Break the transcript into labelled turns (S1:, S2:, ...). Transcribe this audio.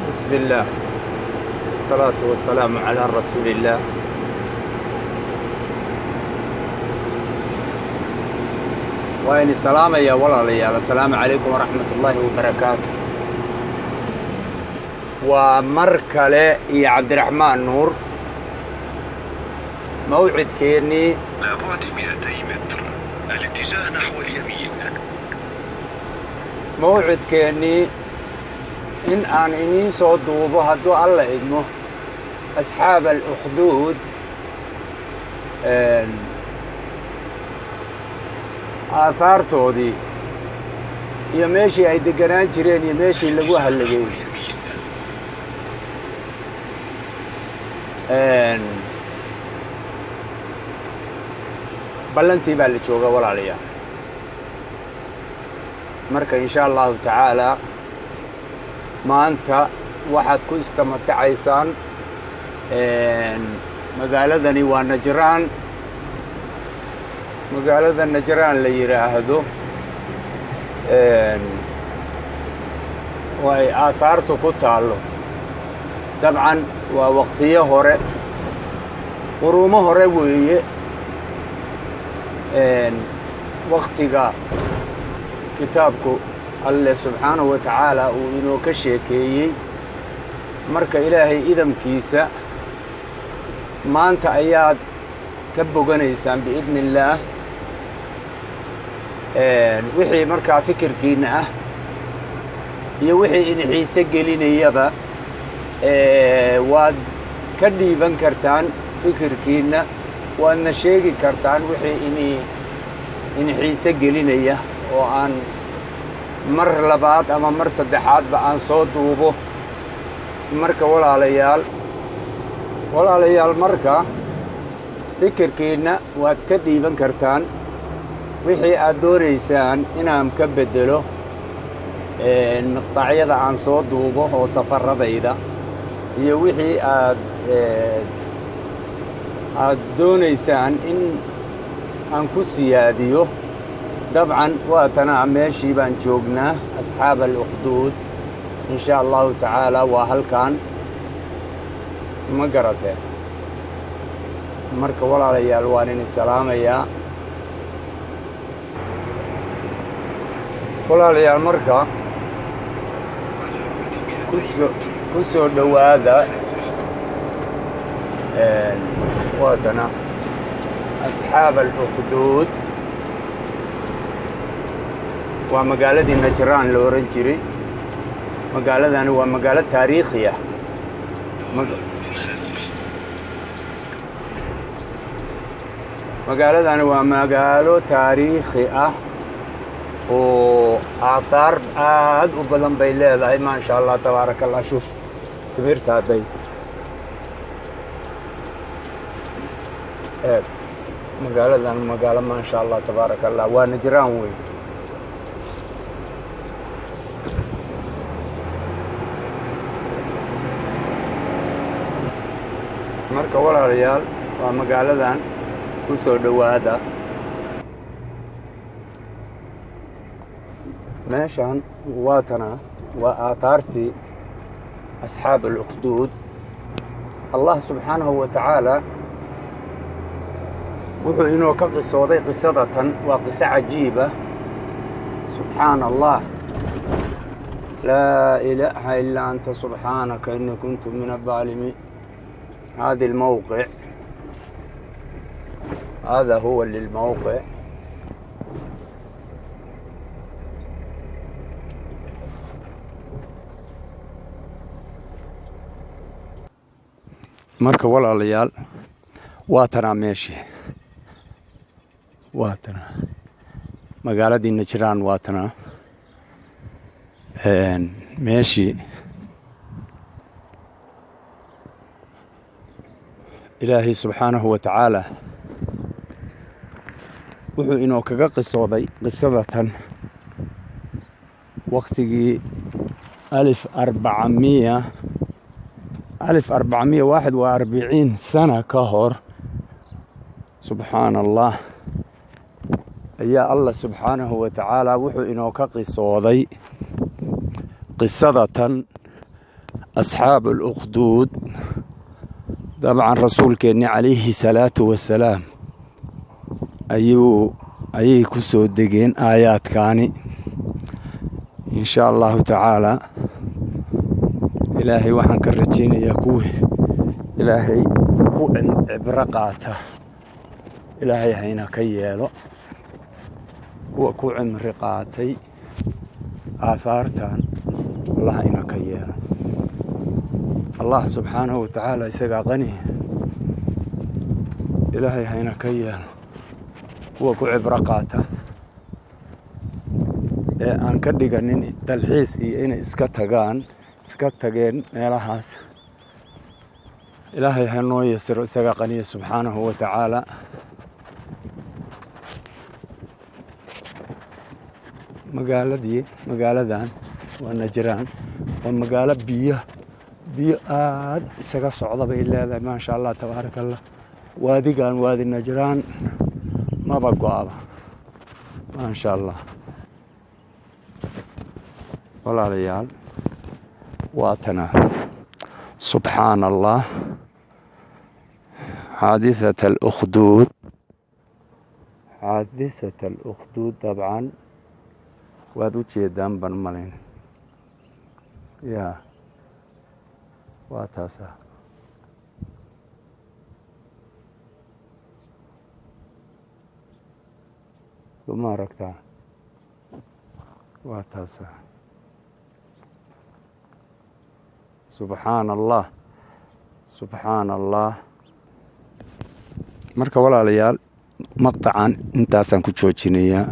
S1: بسم الله والصلاة والسلام على رسول الله. وإن السلام يا والله السلام عليكم ورحمة الله وبركاته. ومركلة يا عبد الرحمن نور موعد كيني
S2: على بعد 200 متر الاتجاه نحو اليمين.
S1: موعد كيني إن أن إني صدوبه هدو الله إدمه أصحاب الأخدود آثارتودي يمشي أي دقنان جرين يمشي لقوها اللي بلنتي بالي جوغا ولا عليا marka insha Allah ta'ala maanta waxaad ku istamatacaysaan magaaladani waa Najraan. magaalada Najraan la yiraahdo way aasaartu ku taalo dabcan waa waqtiyo hore quruumo hore weeye waqtiga kitaabku alle subxaanahu wa tacaala uu inoo ka sheekeeyey marka ilaahay idamkiisa maanta ayaad ka boganaysaan biidni illaah wixii markaa fikirkiinna ah iyo wixii in xiise gelinayaba waad ka dhiiban kartaan fikirkiinna waadna sheegi kartaan wixii in xiise gelinaya oo aan mar labaad ama mar saddexaadba aan soo duubo marka walaalayaal marka fikirkiinna waad ka dhiiban kartaan wixii aad doonaysaan inaan ka beddelo miqtaacyada aan soo duubo oo safaradayda iyo wixii aad doonaysaan in aan ku siyaadiyo dabcan waatana meeshii baan joognaa asxaab al-ukhduud insha allahu tacaala waa halkan ma garatee marka walaalayaal waan idin salaamayaa walaalayaal marka ku soo dhowaada waatana asxaab al-ukhduud waa magaaladii Najraan la oran jiray. magaaladani waa magaalo taariikhi ah magaaladani waa magaalo taariikhi ah oo aathar aad u badan bay leedahay ma sha Allah tabaaraka Allah. shuf timirta haday magaaladan magaalo ma sha Allah tabaaraka Allah waa Najraan weey. marka walaalayaal waa magaaladan ku soo dhowaada meeshan waatana waa aathartii asxaab al-ukhduud. Allah subxaanahu wa tacaala wuxuu inoo ka qisooday qisadatan waa qiso cajiiba subxaan allah laa ilaaha illaa anta subxaanaka inni kuntu min adh-dhaalimiin. هذا الموقع هذا هو للموقع marka walaalayaal waatana meeshii waatana magaaladii Najraan waatana meeshii ilaahay subxaanahu wa tacaala wuxuu inoo kaga qisooday qisadatan waqtigii 1441 sano ka hor subxaan allah ayaa Allah subxaanahu wa tacaala wuxuu inoo ka qisooday qisadatan أصحاب الأخدود طبعا رسول كيني عليه الصلاة والسلام أيي كسو دقين آيات كاني إن شاء الله تعالى إلهي وحن كرجين يكوه إلهي وعن عبرقاته إلهي هينا كيالو وكو عمر قاتي آثارتان الله هينا كيالو الله سبحانه وتعالى يسقى غني إلهي هينا كيالو وكو عبرقاته aan ka dhiganin dalxiis iyo inay iska tageen meelahaas ilaahay ha noo yasiro isaga qaniya subxaanahu wa tacaala magaaladan waa Najraan waa magaalo biyo aad isaga socda bay leedahay maasha Allah tabaaraka Allah waadigan waadi Najraan maba go'aba maasha Allah walaalayaal waatana سبحان الله حادثة الأخدود طبعا وادو جيدان بالمالين يا واتاسا ثم ركتا واتاسا سبحان الله marka walaalayaal maqtacan intaasaan ku joojinayaa